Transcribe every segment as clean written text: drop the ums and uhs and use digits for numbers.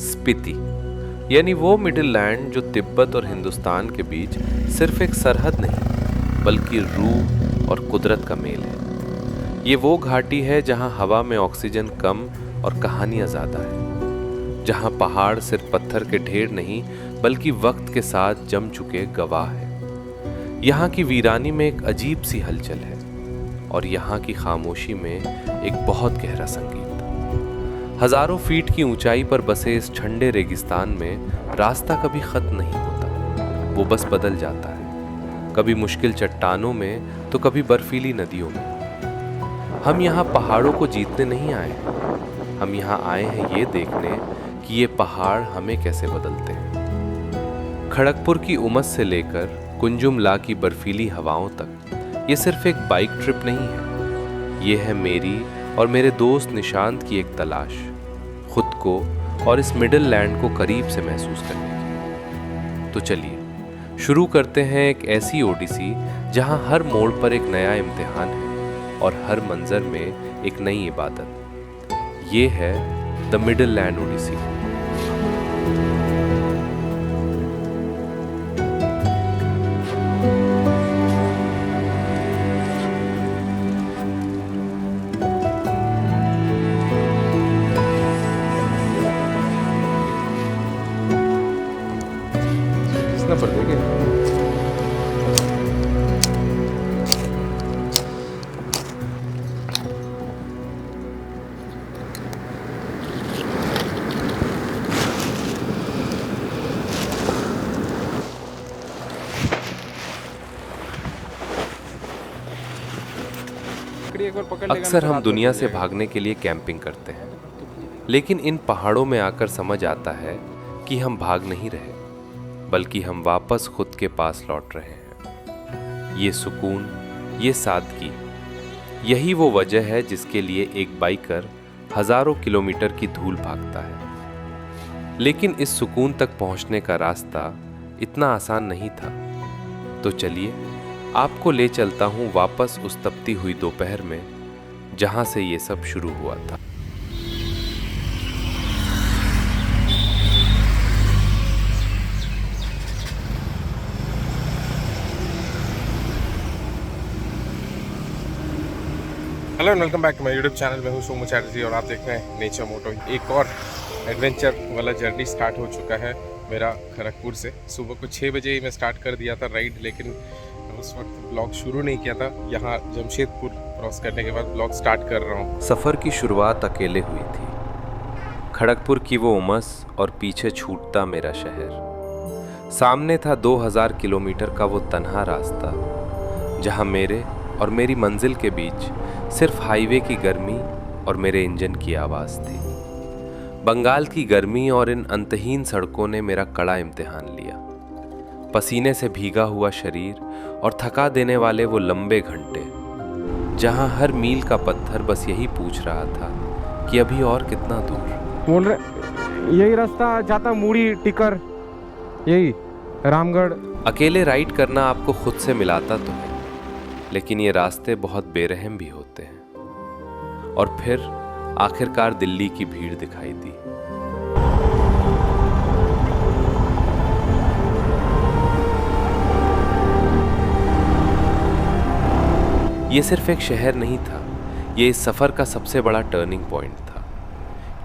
स्पीति, यानी वो middle land जो तिब्बत और हिंदुस्तान के बीच सिर्फ एक सरहद नहीं बल्कि रूह और कुदरत का मेल है। ये वो घाटी है जहां हवा में ऑक्सीजन कम और कहानियां ज़्यादा है, जहां पहाड़ सिर्फ पत्थर के ढेर नहीं बल्कि वक्त के साथ जम चुके गवाह है। यहाँ की वीरानी में एक अजीब सी हलचल है और यहाँ की खामोशी में एक बहुत गहरा संगीत। हजारों फीट की ऊंचाई पर बसे इस ठंडे रेगिस्तान में रास्ता कभी खत्म नहीं होता, वो बस बदल जाता है, कभी मुश्किल चट्टानों में तो कभी बर्फीली नदियों में। हम यहाँ पहाड़ों को जीतने नहीं आए, हम यहाँ आए हैं ये देखने कि ये पहाड़ हमें कैसे बदलते हैं। खड़गपुर की उमस से लेकर कुंजुमला की बर्फीली हवाओं तक ये सिर्फ एक बाइक ट्रिप नहीं है, ये है मेरी और मेरे दोस्त निशांत की एक तलाश, खुद को और इस मिडिल लैंड को करीब से महसूस करने की। तो चलिए शुरू करते हैं एक ऐसी ओडिसी जहां हर मोड़ पर एक नया इम्तिहान है और हर मंजर में एक नई इबादत। ये है द मिडिल लैंड ओडिसी। पर देखे अक्सर हम दुनिया से भागने के लिए कैंपिंग करते हैं, लेकिन इन पहाड़ों में आकर समझ आता है कि हम भाग नहीं रहे बल्कि हम वापस खुद के पास लौट रहे हैं। ये सुकून, ये सादगी, यही वो वजह है जिसके लिए एक बाइकर हजारों किलोमीटर की धूल भागता है। लेकिन इस सुकून तक पहुंचने का रास्ता इतना आसान नहीं था। तो चलिए आपको ले चलता हूं वापस उस तपती हुई दोपहर में जहां से ये सब शुरू हुआ था। Hello and welcome back to my YouTube channel. मैं हूं सोमू चैटर्जी और आप देख रहे हैं नेचर मोटो। एक और एडवेंचर वाला जर्नी स्टार्ट हो चुका है मेरा खड़गपुर से। सुबह को 6 बजे ही मैं स्टार्ट कर दिया था राइड, लेकिन उस वक्त ब्लॉग शुरू नहीं किया था। यहाँ जमशेदपुर क्रॉस करने के बाद ब्लॉग स्टार्ट कर रहा हूँ। सफ़र की शुरुआत अकेले हुई थी। खड़गपुर की वो उमस और पीछे छूटता मेरा शहर। सामने था 2000 किलोमीटर का वो तन्हा रास्ता जहाँ मेरे और मेरी मंजिल के बीच सिर्फ हाईवे की गर्मी और मेरे इंजन की आवाज़ थी। बंगाल की गर्मी और इन अंतहीन सड़कों ने मेरा कड़ा इम्तिहान लिया। पसीने से भीगा हुआ शरीर और थका देने वाले वो लंबे घंटे जहां हर मील का पत्थर बस यही पूछ रहा था कि अभी और कितना दूर। बोल रहे यही रास्ता जाता मुड़ी टिकर, यही रामगढ़। अकेले राइड करना आपको खुद से मिलाता तो है, लेकिन ये रास्ते बहुत बेरहम भी होते हैं। और फिर आखिरकार दिल्ली की भीड़ दिखाई दी। ये सिर्फ एक शहर नहीं था, ये इस सफ़र का सबसे बड़ा टर्निंग पॉइंट था,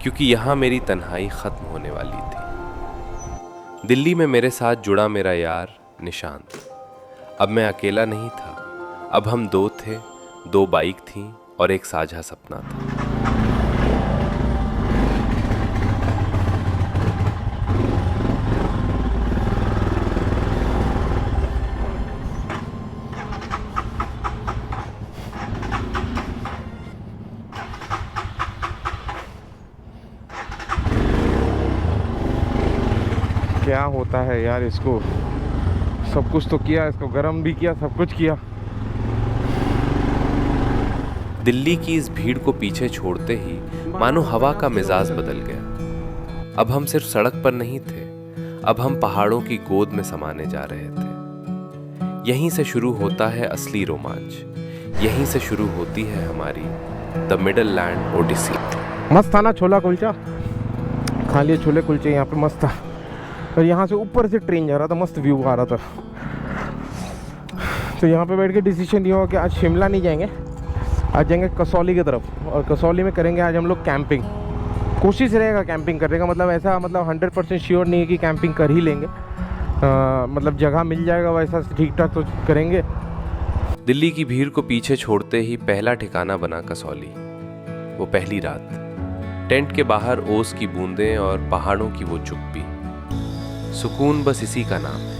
क्योंकि यहाँ मेरी तन्हाई ख़त्म होने वाली थी। दिल्ली में मेरे साथ जुड़ा मेरा यार निशांत। अब मैं अकेला नहीं था, अब हम दो थे, 2 बाइक थीं और एक साझा सपना था। क्या होता है यार, इसको सब कुछ तो किया, इसको गर्म भी किया, सब कुछ किया। दिल्ली की इस भीड़ को पीछे छोड़ते ही मानो हवा का मिजाज बदल गया। अब हम सिर्फ सड़क पर नहीं थे, अब हम पहाड़ों की गोद में समाने जा रहे थे। यहीं से शुरू होता है असली रोमांच, यहीं से शुरू होती है हमारी द मिडिल लैंड ओडिसी। मस्त था ना छोला कुलचा, खा लिए छोले कुलचे यहाँ पे मस्त था। और यहाँ से ऊपर से ट्रेन जा रहा था, मस्त व्यू आ रहा था। तो यहाँ पे बैठ के डिसीजन ये हुआ कि आज शिमला नहीं जाएंगे, आज जाएंगे कसौली की तरफ। और कसौली में करेंगे आज हम लोग कैंपिंग। कोशिश रहेगा कैंपिंग करने का, मतलब ऐसा मतलब 100% श्योर नहीं है कि कैंपिंग कर ही लेंगे। मतलब जगह मिल जाएगा वैसा ठीक ठाक तो करेंगे। दिल्ली की भीड़ को पीछे छोड़ते ही पहला ठिकाना बना कसौली। वो पहली रात, टेंट के बाहर ओस की बूंदें और पहाड़ों की वो चुप्पी, सुकून बस इसी का नाम है।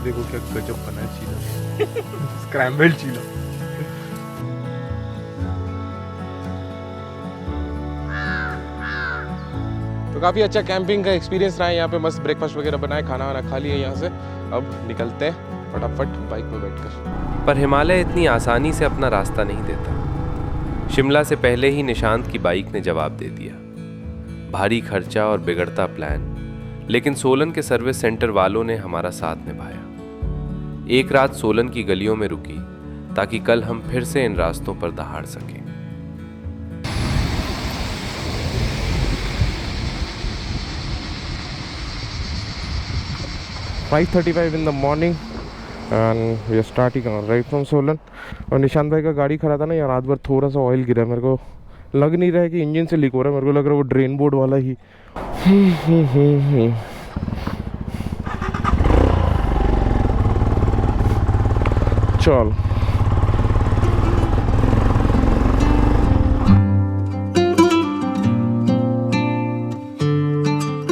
देखो क्या गजब बना है चीला। स्क्रैम्बल चीला। तो काफ़ी अच्छा कैंपिंग का एक्सपीरियंस रहा है। यहाँ पे मस्त ब्रेकफास्ट वगैरह बनाए, खाना वाना खा लिया यहाँ से। अब निकलते हैं फटाफट बाइक पे बैठकर। पर हिमालय इतनी आसानी से अपना रास्ता नहीं देता। शिमला से पहले ही निशांत की बाइक ने जवाब दे दिया। भारी खर्चा और बिगड़ता प्लान, लेकिन सोलन के सर्विस सेंटर वालों ने हमारा साथ निभाया। एक रात सोलन की गलियों में रुकी ताकि कल हम फिर से इन रास्तों पर दहाड़ सकें। (5:35 in the morning and we are starting our ride from Solan. और निशांत भाई का गाड़ी खड़ा था ना, यहाँ रात भर थोड़ा सा ऑयल गिरा। मेरे को लग नहीं रहा है कि इंजन से लीक हो रहा है, मेरे को लग रहा है वो ड्रेन बोर्ड वाला ही। चल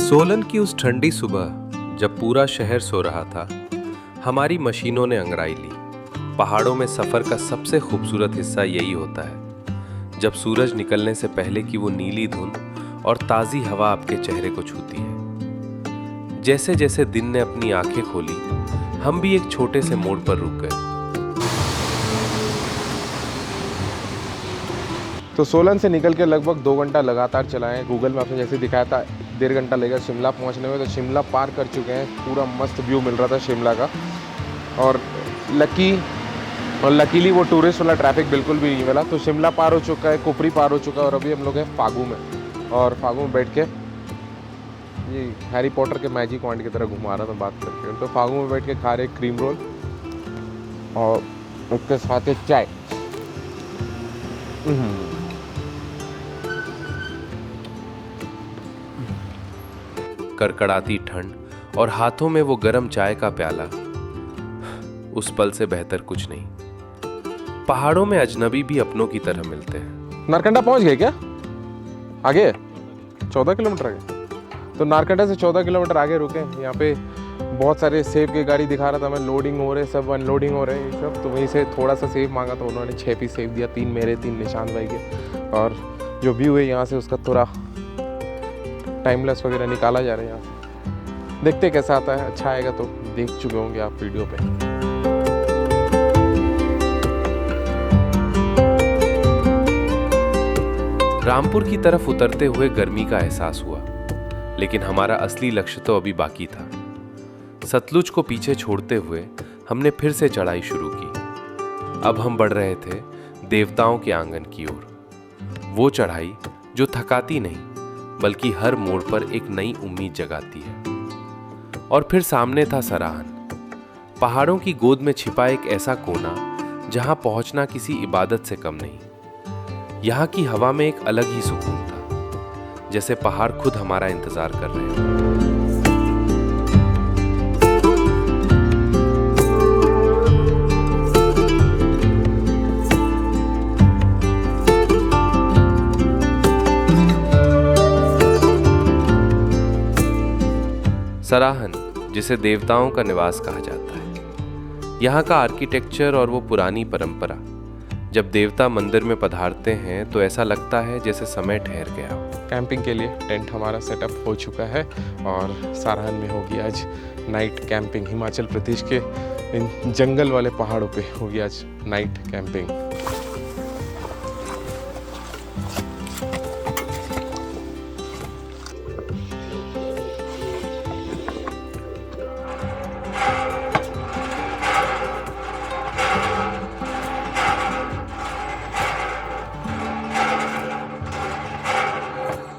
सोलन की उस ठंडी सुबह जब पूरा शहर सो रहा था, हमारी मशीनों ने अंगड़ाई ली। पहाड़ों में सफर का सबसे खूबसूरत हिस्सा यही होता है, जब सूरज निकलने से पहले की वो नीली धुंध और ताज़ी हवा आपके चेहरे को छूती है। जैसे जैसे दिन ने अपनी आंखें खोली, हम भी एक छोटे से मोड़ पर रुक गए। तो सोलन से निकल के लगभग 2 घंटा लगातार चलाएं। गूगल मैप में जैसे दिखाया था 1.5 घंटा लगेगा शिमला पहुंचने में। तो शिमला पार कर चुके हैं, पूरा मस्त व्यू मिल रहा था शिमला का। और लकीली वो टूरिस्ट वाला ट्रैफिक बिल्कुल भी नहीं मिला। तो शिमला पार हो चुका है, कुफरी पार हो चुका है, और अभी हम लोग हैं फागू में। और फागू में बैठ के ये हैरी पॉटर के मैजिक पॉइंट की तरह घुमा रहा था बात करके। तो फागू में बैठ के खा रहे क्रीम रोल और उसके साथ चाय। कड़कड़ाती ठंड और हाथों में वो गर्म चाय का प्याला, उस पल से बेहतर कुछ नहीं। पहाड़ों में अजनबी भी अपनों की तरह मिलते हैं। नारकंडा पहुंच गए क्या? आगे 14 किलोमीटर आगे। तो नारकंडा से 14 किलोमीटर आगे रुके। यहाँ पे बहुत सारे सेब की गाड़ी दिखा रहा था मैं, लोडिंग हो रहे, सब अनलोडिंग हो रहे हैं सब। तो वहीं से थोड़ा सा सेब मांगा तो उन्होंने 6 पीस सेब दिया, 3 मेरे 3 निशांत भाई के। और जो व्यू है यहाँ से उसका थोड़ा टाइमलेस वगैरह निकाला जा रहा है यहाँ से। देखते कैसा आता है, अच्छा आएगा तो देख चुके होंगे आप वीडियो पे। रामपुर की तरफ उतरते हुए गर्मी का एहसास हुआ, लेकिन हमारा असली लक्ष्य तो अभी बाकी था। सतलुज को पीछे छोड़ते हुए हमने फिर से चढ़ाई शुरू की। अब हम बढ़ रहे थे देवताओं के आंगन की ओर। वो चढ़ाई जो थकाती नहीं, बल्कि हर मोड़ पर एक नई उम्मीद जगाती है। और फिर सामने था सराहन, पहाड़ों की गोद में छिपा एक ऐसा कोना जहां पहुंचना किसी इबादत से कम नहीं। यहाँ की हवा में एक अलग ही सुकून था, जैसे पहाड़ खुद हमारा इंतजार कर रहे हैं। सराहन, जिसे देवताओं का निवास कहा जाता है, यहाँ का आर्किटेक्चर और वो पुरानी परंपरा, जब देवता मंदिर में पधारते हैं तो ऐसा लगता है जैसे समय ठहर गया हो। कैंपिंग के लिए टेंट हमारा सेटअप हो चुका है और सारहन में होगी आज नाइट कैंपिंग। हिमाचल प्रदेश के इन जंगल वाले पहाड़ों पे होगी आज नाइट कैंपिंग।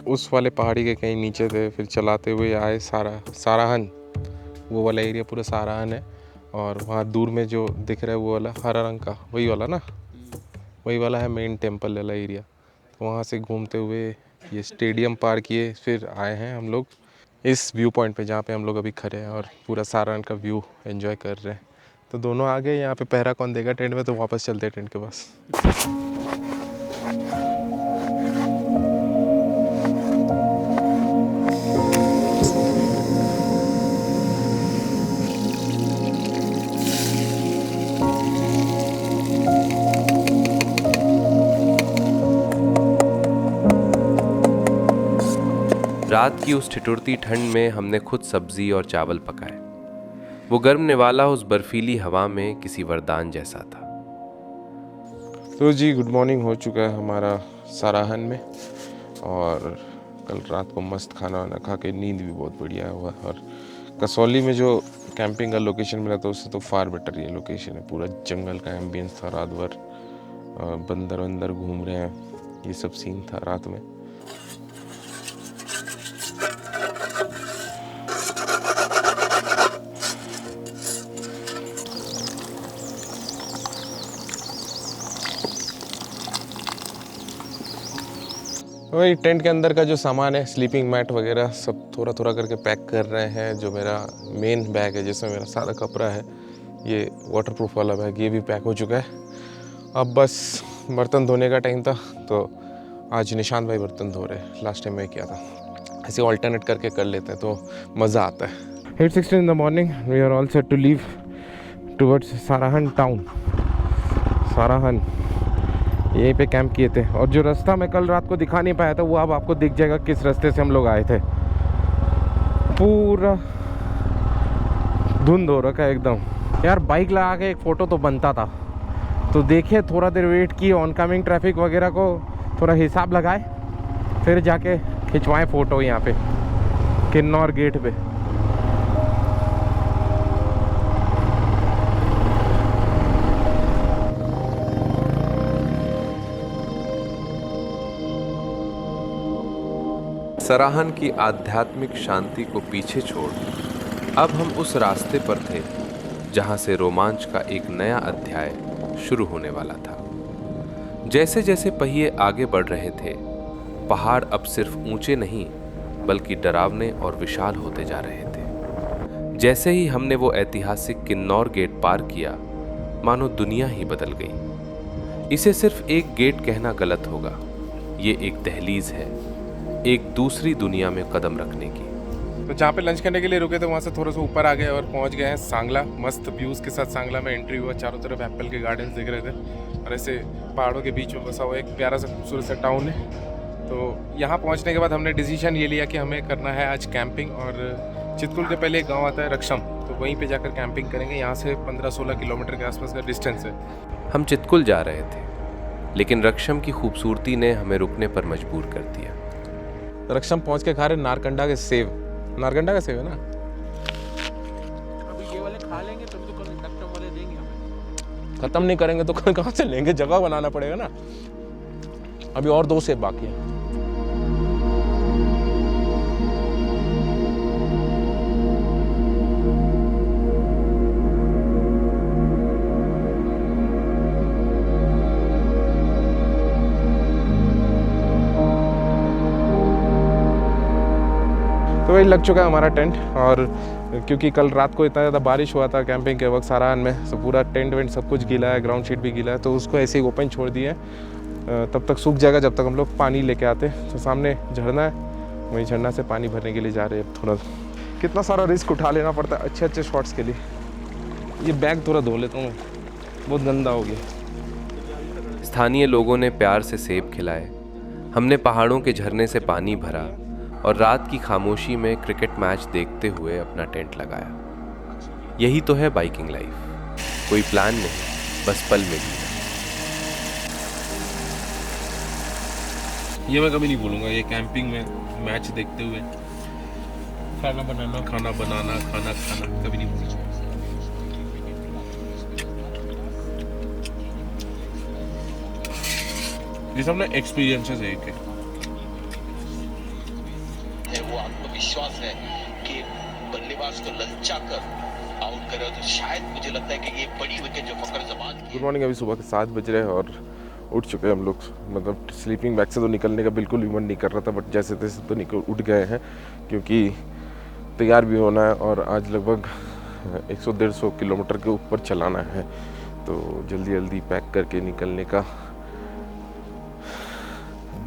उस वाले पहाड़ी के कहीं नीचे थे, फिर चलाते हुए आए साराहन, वो वाला एरिया पूरा साराहन है। और वहाँ दूर में जो दिख रहा है वो वाला हरा रंग का, वही वाला ना, वही वाला है मेन टेम्पल वाला एरिया। तो वहाँ से घूमते हुए ये स्टेडियम पार किए, फिर आए हैं हम लोग इस व्यू पॉइंट पे जहाँ पे हम लोग अभी खड़े हैं और पूरा साराहन का व्यू एंजॉय कर रहे हैं। तो दोनों आ गए, यहाँ पे पहरा कौन देगा टेंट में, तो वापस चलते हैं टेंट के पास। रात की उस ठिठुरती ठंड में हमने खुद सब्जी और चावल पकाए। वो गर्म निवाला उस बर्फीली हवा में किसी वरदान जैसा था। तो जी गुड मॉर्निंग हो चुका है हमारा साराहन में, और कल रात को मस्त खाना वाना खा के नींद भी बहुत बढ़िया हुआ। और कसौली में जो कैंपिंग का लोकेशन मिला था उससे तो फार बेटर ये लोकेशन है। पूरा जंगल का एम्बियंस था, रात भर बंदर वंदर घूम रहे हैं, ये सब सीन था रात में। वही टेंट के अंदर का जो सामान है, स्लीपिंग मैट वगैरह सब थोड़ा थोड़ा करके पैक कर रहे हैं। जो मेरा मेन बैग है जिसमें मेरा सारा कपड़ा है, ये वाटरप्रूफ वाला बैग, ये भी पैक हो चुका है। अब बस बर्तन धोने का टाइम था, तो आज निशांत भाई बर्तन धो रहे हैं। लास्ट टाइम मैं किया था, ऐसे ऑल्टरनेट करके कर लेते हैं तो मज़ा आता है। 8:16 in the morning, we are all set to leave towards Sarahan town. Sarahan यहीं पे कैंप किए थे, और जो रास्ता मैं कल रात को दिखा नहीं पाया था वो अब आपको दिख जाएगा किस रास्ते से हम लोग आए थे। पूरा धुंध हो रखा है एकदम। यार बाइक लगा के एक फ़ोटो तो बनता था, तो देखिए थोड़ा देर वेट किए, ऑनकमिंग ट्रैफिक वगैरह को थोड़ा हिसाब लगाए, फिर जाके खिंचवाएं फ़ोटो यहाँ पे किन्नौर गेट पे। सराहन की आध्यात्मिक शांति को पीछे छोड़ अब हम उस रास्ते पर थे जहां से रोमांच का एक नया अध्याय शुरू होने वाला था। जैसे जैसे पहिए आगे बढ़ रहे थे, पहाड़ अब सिर्फ ऊंचे नहीं बल्कि डरावने और विशाल होते जा रहे थे। जैसे ही हमने वो ऐतिहासिक किन्नौर गेट पार किया, मानो दुनिया ही बदल गई। इसे सिर्फ एक गेट कहना गलत होगा, ये एक दहलीज है, एक दूसरी दुनिया में कदम रखने की। तो जहाँ पे लंच करने के लिए रुके थे वहाँ से थोड़ा सा ऊपर आ गए और पहुँच गए हैं सांगला। मस्त व्यूज़ के साथ सांगला में एंट्री हुआ। चारों तरफ एप्पल के गार्डन्स दिख रहे थे और ऐसे पहाड़ों के बीच में बसा हुआ एक प्यारा सा खूबसूरत सा टाउन है। तो यहाँ पहुँचने के बाद हमने डिसीजन ये लिया कि हमें करना है आज कैंपिंग। और चितकुल के पहले एक गाँव आता है रक्षम, तो वहीं पर जाकर कैंपिंग करेंगे। यहाँ से 15-16 किलोमीटर के आसपास का डिस्टेंस है। हम चितकुल जा रहे थे, लेकिन रक्षम की खूबसूरती ने हमें रुकने पर मजबूर कर दिया। रक्षम पहुँच के खा रहे नारकंडा के सेब। नारकंडा का सेब है ना? अभी ये वाले खा लेंगे तभी तो कल रक्षम वाले देंगे हमें। खत्म नहीं करेंगे तो कल कहाँ से लेंगे, जगह बनाना पड़ेगा ना। अभी और 2 सेब बाकी हैं। तो वही लग चुका है हमारा टेंट। और क्योंकि कल रात को इतना ज़्यादा बारिश हुआ था कैंपिंग के वक्त साराहन में, तो पूरा टेंट वेंट सब कुछ गीला है, ग्राउंड शीट भी गीला है, तो उसको ऐसे ही ओपन छोड़ दिए। तब तक सूख जाएगा जब तक हम लोग पानी लेके आते। तो सामने झरना है, वहीं झरना से पानी भरने के लिए जा रहे हैं। थोड़ा कितना सारा रिस्क उठा लेना पड़ता है अच्छे अच्छे शॉट्स के लिए। ये बैग थोड़ा धो लेता हूँ, बहुत गंदा हो गया। स्थानीय लोगों ने प्यार से सेब खिलाए, हमने पहाड़ों के झरने से पानी भरा और रात की खामोशी में क्रिकेट मैच देखते हुए अपना टेंट लगाया। यही तो है बाइकिंग लाइफ, कोई प्लान नहीं, बस पल में जीना। ये मैं कभी नहीं भूलूंगा, ये कैंपिंग में मैच देखते हुए खाना बनाना खाना कभी नहीं भूलूंगा। ये सब ना एक्सपीरियंसेस है एक। आत्मविश्वास है कि बल्लेबाज को ललचा कर आउट करे, तो शायद मुझे लगता है कि ये बड़ी विकेट जो फकर जमान की। Good morning. अभी सुबह के 7 बज रहे हैं और उठ चुके हैं हम लोग। मतलब स्लीपिंग बैग से तो निकलने का बिल्कुल भी मन नहीं कर रहा था, बट जैसे तैसे तो निकल उठ गए हैं क्योंकि तैयार भी होना है और आज लगभग 100-150 किलोमीटर के ऊपर चलाना है, तो जल्दी जल्दी पैक करके निकलने का।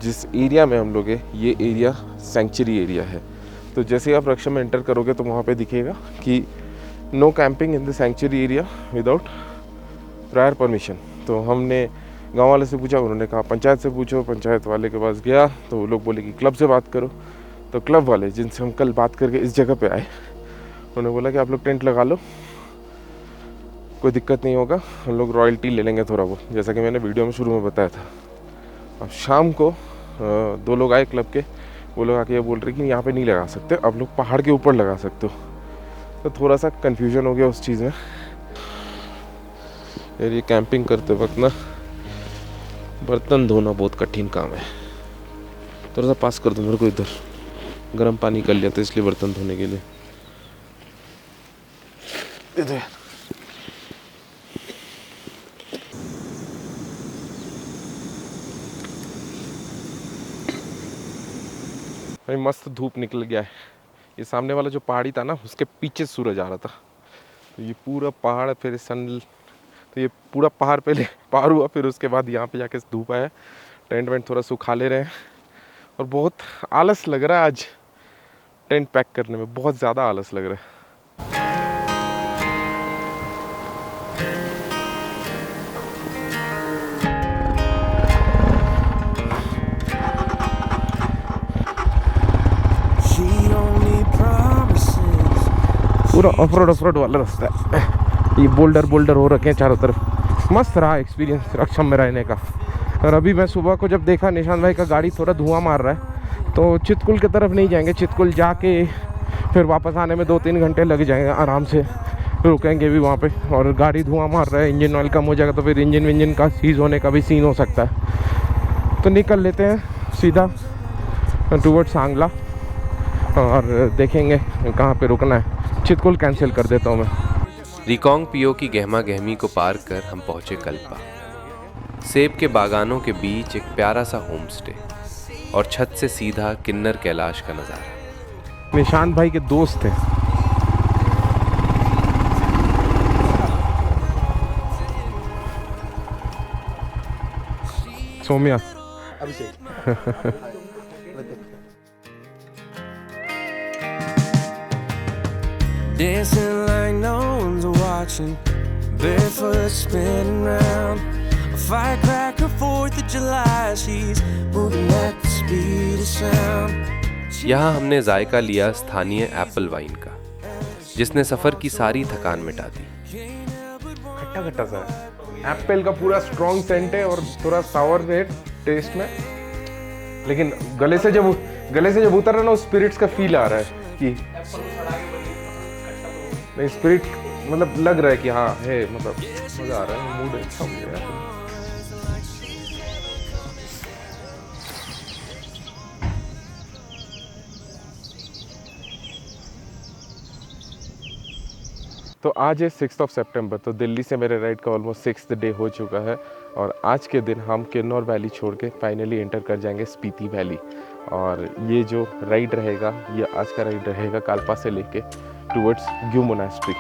जिस एरिया में हम लोग हैं ये एरिया सेंचुरी एरिया है, तो जैसे आप रक्षा में एंटर करोगे तो वहाँ पे दिखेगा कि no camping in the sanctuary area without prior permission. तो हमने गांव वाले से पूछा, उन्होंने कहा पंचायत से पूछो। पंचायत वाले के पास गया तो वो लोग बोले कि क्लब से बात करो। तो क्लब वाले जिनसे हम कल बात करके इस जगह पे आए, उन्होंने बोला कि आप लोग टेंट लगा लो, कोई दिक्कत नहीं होगा, हम लोग रॉयल्टी ले लेंगे थोड़ा बहुत, जैसा कि मैंने वीडियो में शुरू में बताया था। अब शाम को 2 लोग आए क्लब के, वो लोग आके ये बोल रहे कि यहाँ पे नहीं लगा सकते, आप लोग पहाड़ के ऊपर लगा सकते हो। तो थोड़ा सा कन्फ्यूजन हो गया उस चीज़ में। यार ये कैंपिंग करते वक्त ना बर्तन धोना बहुत कठिन काम है। थोड़ा सा पास कर दो मेरे को, इधर गर्म पानी कर लिया था इसलिए बर्तन धोने के लिए दे दो यार। अरे मस्त धूप निकल गया है। ये सामने वाला जो पहाड़ी था ना, उसके पीछे सूरज आ रहा था, तो ये पूरा पहाड़ फिर सन, तो ये पूरा पहाड़ पहले पार हुआ, फिर उसके बाद यहाँ पे जाके धूप आया। टेंट वेंट थोड़ा सुखा ले रहे हैं और बहुत आलस लग रहा है आज टेंट पैक करने में, बहुत ज़्यादा आलस लग रहा है। पूरा ऑफ रोड वाला रास्ता है। ये बोल्डर हो रखे हैं चारों तरफ। मस्त रहा एक्सपीरियंस रक्षम में रहने का। और अभी मैं सुबह को जब देखा निशांत भाई का गाड़ी थोड़ा धुआं मार रहा है, तो चितकुल की तरफ नहीं जाएंगे। चितकुल जाके फिर वापस आने में 2-3 घंटे लग जाएंगे, आराम से रुकेंगे भी वहाँ पे। और गाड़ी धुआं मार रहा है, इंजन ऑयल कम हो जाएगा तो फिर इंजन का सीज होने का भी सीन हो सकता है। तो निकल लेते हैं सीधा टूवर्ड सांगला और देखेंगे कहाँ पे रुकना है। चितकुल कैंसिल कर देता हूँ मैं। रिकोंग पियो की गहमा गहमी को पार कर हम पहुंचे कल्पा। सेब के बागानों के बीच एक प्यारा सा होम स्टे और छत से सीधा किन्नर कैलाश का नज़ारा। निशांत भाई के दोस्त थे। Saumya Dancing like no one's watching, barefoot spinning round. A firecracker 4th of July, she's moving at the speed of sound. यहाँ हमने जायका लिया स्थानीय एप्पल वाइन का, जिसने सफ़र की सारी थकान मिटा दी। खट्टा खट्टा सा है। एप्पल का पूरा स्ट्रॉन्ग सेंट है और थोड़ा सावर है टेस्ट में, लेकिन गले से जब उतर रहा है ना, उस स्पिरिट्स का फील आ रहा है कि नहीं, स्पिरिट मतलब लग रहा है कि हाँ है, मतलब मजा आ रहा है, मूड अच्छा हो गया। तो आज है 6 सितंबर, तो दिल्ली से मेरे राइड का ऑलमोस्ट 6th डे हो चुका है और आज के दिन हम किन्नौर वैली छोड़ के फाइनली एंटर कर जाएंगे स्पीति वैली। और ये जो राइड रहेगा, ये आज का राइड रहेगा कालपा से लेके टुवर्ड्स ग्यू मोनास्ट्री।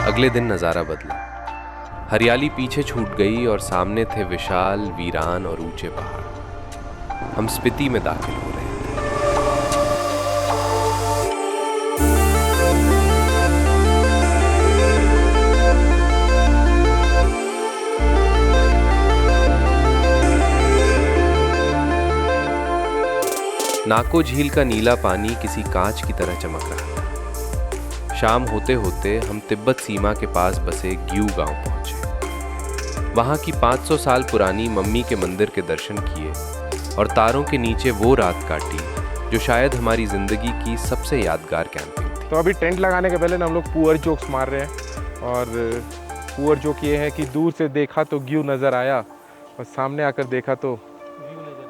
अगले दिन नज़ारा बदला। हरियाली पीछे छूट गई और सामने थे विशाल, वीरान और ऊंचे पहाड़। हम स्पीति में दाखिल हो रहे थे। नाको झील का नीला पानी किसी कांच की तरह चमक रहा था। शाम होते होते हम तिब्बत सीमा के पास बसे ग्यू गांव पहुंचे। वहां की 500 साल पुरानी मम्मी के मंदिर के दर्शन किए और तारों के नीचे वो रात काटी जो शायद हमारी जिंदगी की सबसे यादगार कैंपिंग थी। तो अभी टेंट लगाने के पहले ना हम लोग पुअर जोक्स मार रहे हैं और पुअर जोक ये है कि दूर से देखा तो व्यू नज़र आया और सामने आकर देखा तो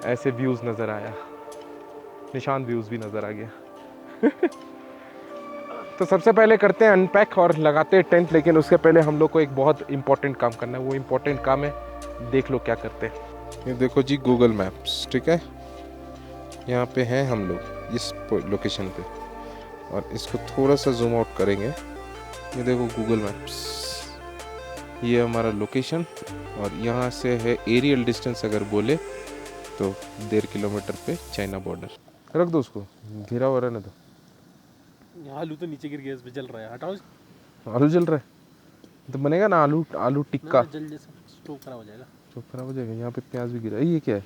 ऐसे व्यूज़ नज़र आया, निशान व्यूज़ भी नज़र आ गया। तो सबसे पहले करते हैं अनपैक और लगाते हैं टेंट, लेकिन उसके पहले हम लोग को एक बहुत इंपॉर्टेंट काम करना है। वो इम्पोर्टेंट काम है, देख लो क्या करते हैं। ये देखो जी गूगल मैप्स, ठीक है, यहाँ पे हैं हम लोग इस लोकेशन पे, और इसको थोड़ा सा जूम आउट करेंगे। ये देखो गूगल मैप्स, ये हमारा लोकेशन, और यहाँ से है एरियल डिस्टेंस अगर बोले तो 1.5 किलोमीटर पे चाइना बॉर्डर। रख दो उसको, घिरा हो रहा है ना तो। आलू तो नीचे गिर गया, इस पे जल रहा है, हटाओ। आलू जल रहा है तो बनेगा ना आलू टिक्का। जल जैसे स्टोव खराब हो जाएगा। स्टोव खराब हो जाएगा। यहाँ पे प्याज भी गिरा है, ये क्या है?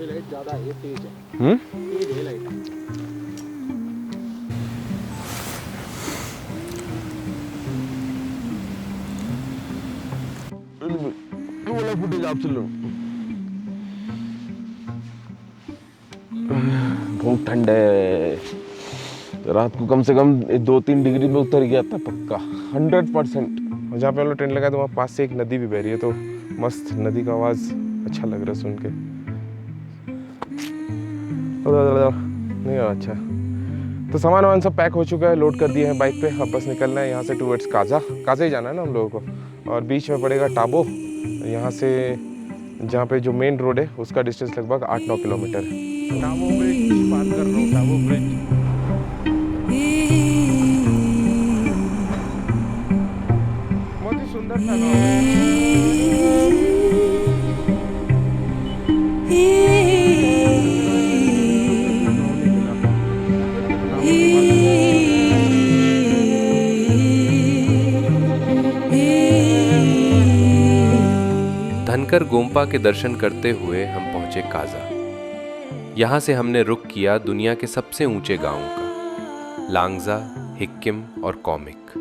ये लाइट ज़्यादा है, तेज है। तेज है लाइट। फुटेज आप चलो। बहुत ठंड है, रात को कम से कम 2-3 डिग्री में उतर गया था पक्का, 100%। जहाँ पे हम लोग टेंट लगाए तो वहाँ पास से एक नदी भी बह रही है, तो मस्त नदी का आवाज़ अच्छा लग रहा है सुन के। नहीं अच्छा, तो सामान वामान सब पैक हो चुका है, लोड कर दिए हैं बाइक पे। अब बस निकलना है यहाँ से टूवर्ड्स काजा ही जाना है ना हम लोगों को। और बीच में पड़ेगा टाबो, यहाँ से जहाँ पे जो मेन रोड है उसका डिस्टेंस लगभग 8-9 किलोमीटर है। टाबो ब्रिज पार कर रहा हूँ, टाबो ब्रिज। बहुत ही सुंदर सा गाँव है। धनकर गोम्पा के दर्शन करते हुए हम पहुंचे काजा। यहाँ से हमने रुख किया दुनिया के सबसे ऊंचे गांवों का, लांगजा, हिक्किम और कॉमिक,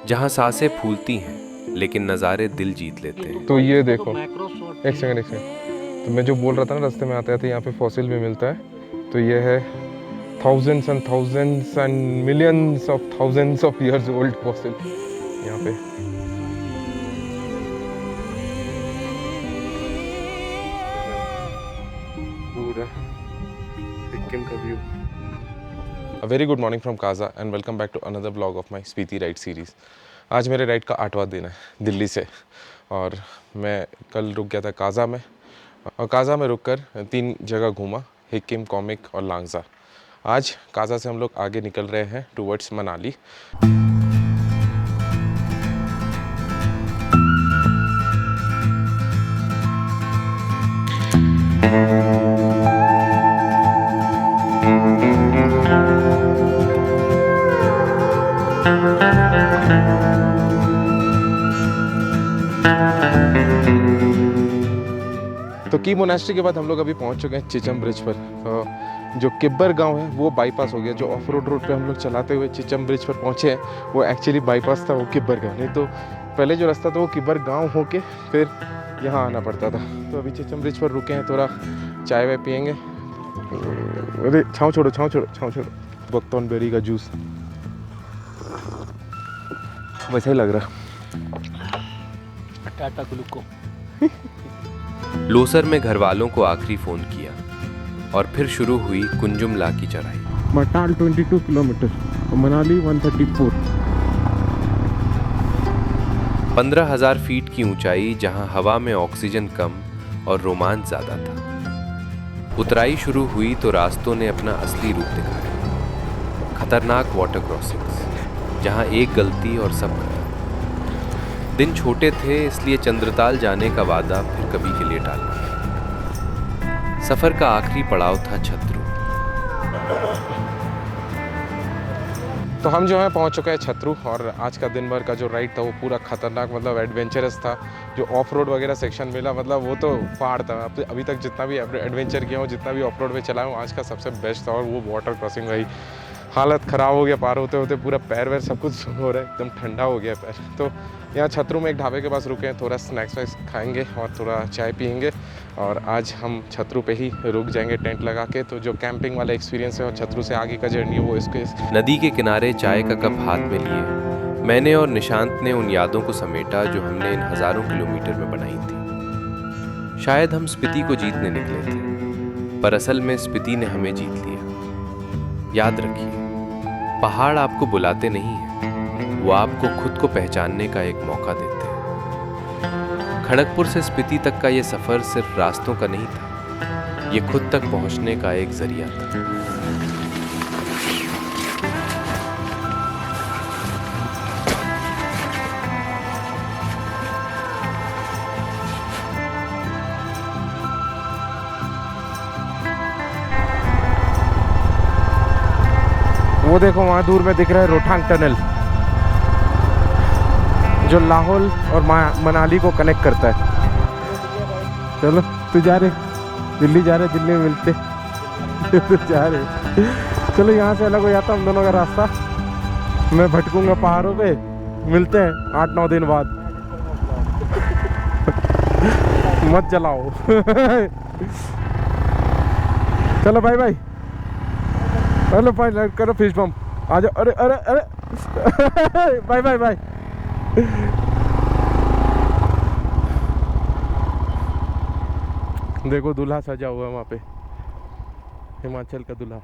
जहाँ सांसें फूलती हैं लेकिन नज़ारे दिल जीत लेते हैं। तो ये देखो, एक सेकंड, तो मैं जो बोल रहा था ना, रास्ते में आते थे यहाँ पे फॉसिल भी मिलता है। तो ये है thousands and millions of thousands of years old fossil यहाँ पे। पूरा सिक्किम का view. A very good morning from Kaza and welcome back to another vlog of my Spiti Ride series। आज मेरे राइड का 8वां दिन है दिल्ली से, और मैं कल रुक गया था काजा में, और काजा में रुककर 3 जगह घूमा, हिक्किम, कॉमिक और लांगजा। आज काजा से हम लोग आगे निकल रहे हैं टुवर्ड्स मनाली। तो की मोनास्ट्री के बाद हम लोग अभी पहुंच चुके हैं चिचम ब्रिज पर। तो जो किब्बर गांव है वो बाईपास हो गया। जो ऑफ रोड पे हम लोग चलाते हुए चिचम ब्रिज पर पहुंचे हैं वो एक्चुअली बाईपास था, वो किब्बर गांव नहीं। तो पहले जो रास्ता था वो किब्बर गांव होके फिर यहाँ आना पड़ता था। तो अभी चिचम ब्रिज पर रुके हैं, थोड़ा चाय वाय पियेंगे। अरे छाँव छोड़ो, बक्तौन बेरी का जूस वैसा ही लग रहा। टाटा ग्लूको। लोसर में घर वालों को आखिरी फोन किया और फिर शुरू हुई कुंजुमला की चढ़ाई। मटाल 22 किलोमीटर, मनाली 134। 15,000 फीट की ऊंचाई, जहां हवा में ऑक्सीजन कम और रोमांच ज्यादा था। उतराई शुरू हुई तो रास्तों ने अपना असली रूप दिखाया। खतरनाक वाटर क्रॉसिंग्स, जहां एक गलती और सब खत्म। दिन छोटे थे इसलिए चंद्रताल जाने का वादा फिर कभी के लिए टाल दिया। सफर का आखिरी पड़ाव था छतरू। तो हम जो है पहुंच चुके हैं छतरू, और आज का दिन भर का जो राइड था वो पूरा खतरनाक, मतलब एडवेंचरस था। जो ऑफ रोड वगैरह सेक्शन मिला, मतलब वो तो पहाड़ था। अभी तक जितना भी एडवेंचर किया हूँ, जितना भी ऑफ रोड में चलाया हूँ, आज का सबसे बेस्ट था। और वो वाटर क्रॉसिंग भाई हालत ख़राब हो गया, पार होते होते पूरा पैर वैर सब कुछ हो रहा है, एकदम ठंडा हो गया पैर। तो यहाँ छतरू में एक ढाबे के पास रुके हैं, थोड़ा स्नैक्स वैक्स खाएंगे और थोड़ा चाय पियेंगे, और आज हम छतरू पे ही रुक जाएंगे टेंट लगा के। तो जो कैंपिंग वाला एक्सपीरियंस है और छतरू से आगे का जर्नी है वो इसके नदी के किनारे चाय का कप हाथ में लिए मैंने और निशांत ने उन यादों को समेटा जो हमने इन हज़ारों किलोमीटर में बनाई थी। शायद हम स्पीति को जीतने निकले थे, पर असल में स्पीति ने हमें जीत लिया। याद रखिए, पहाड़ आपको बुलाते नहीं हैं, वो आपको खुद को पहचानने का एक मौका देते हैं। खड़गपुर से स्पीति तक का ये सफ़र सिर्फ रास्तों का नहीं था, ये खुद तक पहुंचने का एक जरिया था। वो देखो वहाँ दूर में दिख रहा है रोहतांग टनल, जो लाहौल और मनाली को कनेक्ट करता है। चलो तू जा रहे, दिल्ली जा रहे, दिल्ली में मिलते। तू जा रहे, चलो यहाँ से अलग हो जाता हम दोनों का रास्ता। मैं भटकूंगा पहाड़ों पे, मिलते हैं 8-9 दिन बाद। मत जलाओ। चलो बाय बाय। हेलो भाई, करो फिश बम्प, आ जाओ। अरे अरे अरे बाय बाय बाय। देखो दूल्हा सजा हुआ है वहाँ पे, हिमाचल का दूल्हा।